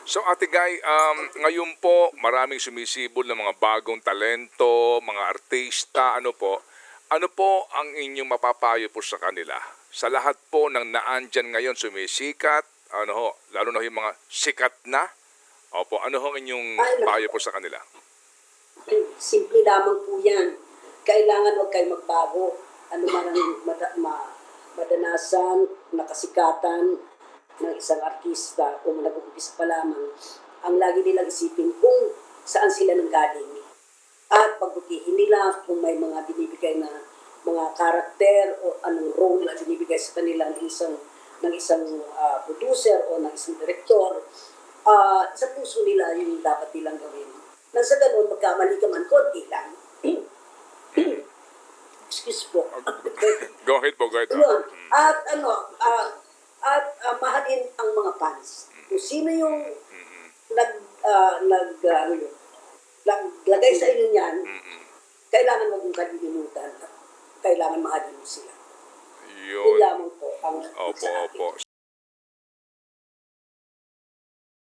So Ate Guy, ngayon po maraming sumisibol ng mga bagong talento, mga artista, ano po ang inyong mapapayo po sa kanila? Sa lahat po ng naandyan ngayon sumisikat, lalo na yung mga sikat na, opo, ano ho ang inyong Ay, payo po sa kanila? simple lamang po yan. Kailangan huwag kayo magbago. Ano man ang madanasan, nakasikatan ng isang artista o nag-uumpisa pa lamang, ang lagi nilang isipin kung saan sila nanggaling. At pagbutihin nila kung may mga binibigay na mga karakter o anong role na binibigay sa kanila ng isang producer o ng isang director, sa puso nila yung dapat nilang gawin. Nang sa ganun, magkamali ka man, konti lang. Excuse po. Go ahead po, go ahead. Yun. At mahalin ang mga fans. Kung sino yung naglagay sa inyo niyan, kailangan mo kong kalilimutan at kailangan mahalin mo sila. Yun Yun. lamang po ang Opo, sa akin. opo.